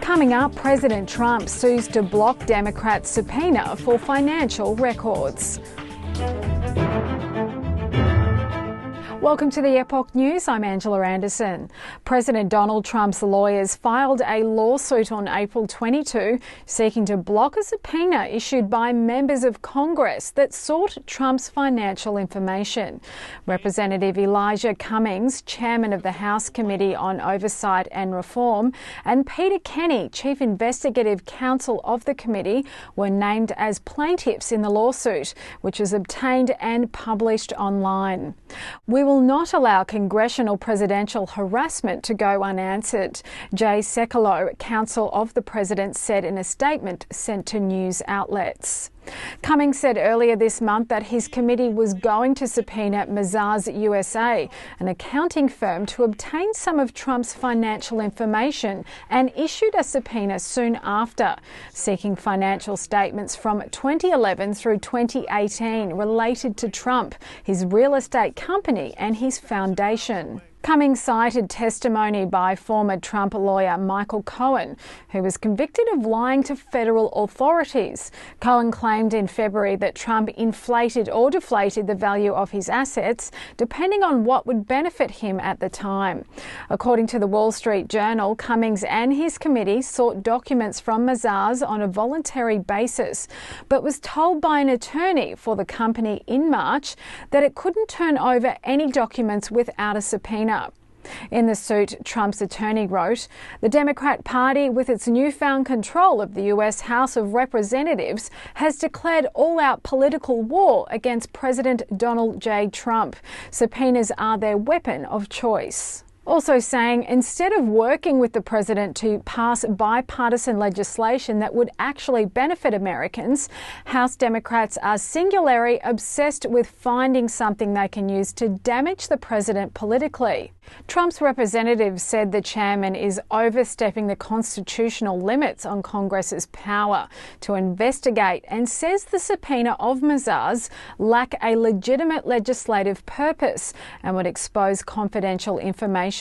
Coming up, President Trump sues to block Democrats' subpoena for financial records. Welcome to the Epoch News. I'm Angela Anderson. President Donald Trump's lawyers filed a lawsuit on April 22 seeking to block a subpoena issued by members of Congress that sought Trump's financial information. Representative Elijah Cummings, chairman of the House Committee on Oversight and Reform, and Peter Kenny, chief investigative counsel of the committee, were named as plaintiffs in the lawsuit, which was obtained and published online. We will not allow Congressional Presidential harassment to go unanswered, Sekulow, counsel of the president, said in a statement sent to news outlets. Cummings said earlier this month that his committee was going to subpoena Mazars USA, an accounting firm, to obtain some of Trump's financial information, and issued a subpoena soon after, seeking financial statements from 2011 through 2018 related to Trump, his real estate company and his foundation. Cummings cited testimony by former Trump lawyer Michael Cohen, who was convicted of lying to federal authorities. Cohen claimed in February that Trump inflated or deflated the value of his assets, depending on what would benefit him at the time. According to the Wall Street Journal, Cummings and his committee sought documents from Mazars on a voluntary basis, but was told by an attorney for the company in March that it couldn't turn over any documents without a subpoena. In the suit, Trump's attorney wrote, "The Democrat Party, with its newfound control of the U.S. House of Representatives, has declared all-out political war against President Donald J. Trump. Subpoenas are their weapon of choice." Also saying, instead of working with the president to pass bipartisan legislation that would actually benefit Americans, House Democrats are singularly obsessed with finding something they can use to damage the president politically. Trump's representatives said the chairman is overstepping the constitutional limits on Congress's power to investigate, and says the subpoena of Mazars lack a legitimate legislative purpose and would expose confidential information.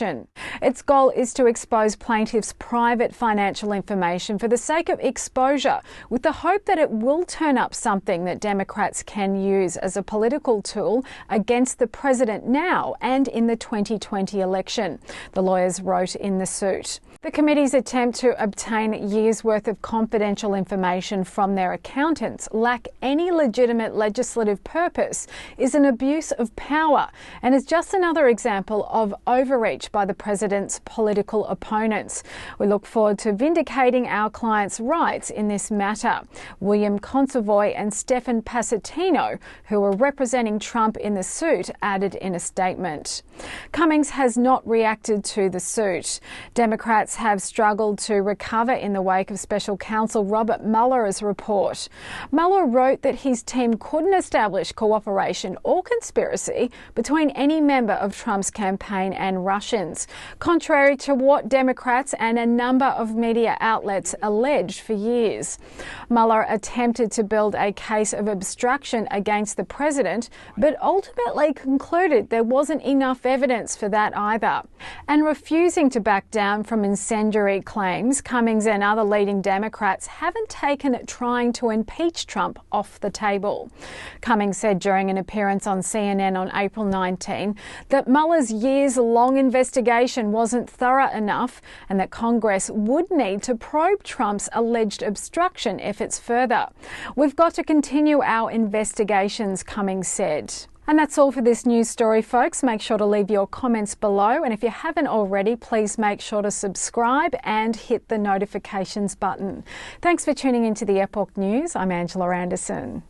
Its goal is to expose plaintiffs' private financial information for the sake of exposure, with the hope that it will turn up something that Democrats can use as a political tool against the president now and in the 2020 election, the lawyers wrote in the suit. The committee's attempt to obtain years' worth of confidential information from their accountants lack any legitimate legislative purpose, is an abuse of power, and is just another example of overreach by the president's political opponents. We look forward to vindicating our clients' rights in this matter, William Consovoy and Stefan Passatino, who were representing Trump in the suit, added in a statement. Cummings has not reacted to the suit. Democrats have struggled to recover in the wake of special counsel Robert Mueller's report. Mueller wrote that his team couldn't establish cooperation or conspiracy between any member of Trump's campaign and Russians, contrary to what Democrats and a number of media outlets alleged for years. Mueller attempted to build a case of obstruction against the president, but ultimately concluded there wasn't enough evidence for that either. And refusing to back down from incendiary claims, Cummings and other leading Democrats haven't taken trying to impeach Trump off the table. Cummings said during an appearance on CNN on April 19 that Mueller's years-long investigation wasn't thorough enough and that Congress would need to probe Trump's alleged obstruction if it's further. "We've got to continue our investigations," Cummings said. And that's all for this news story, folks. Make sure to leave your comments below. And if you haven't already, please make sure to subscribe and hit the notifications button. Thanks for tuning into the Epoch News. I'm Angela Anderson.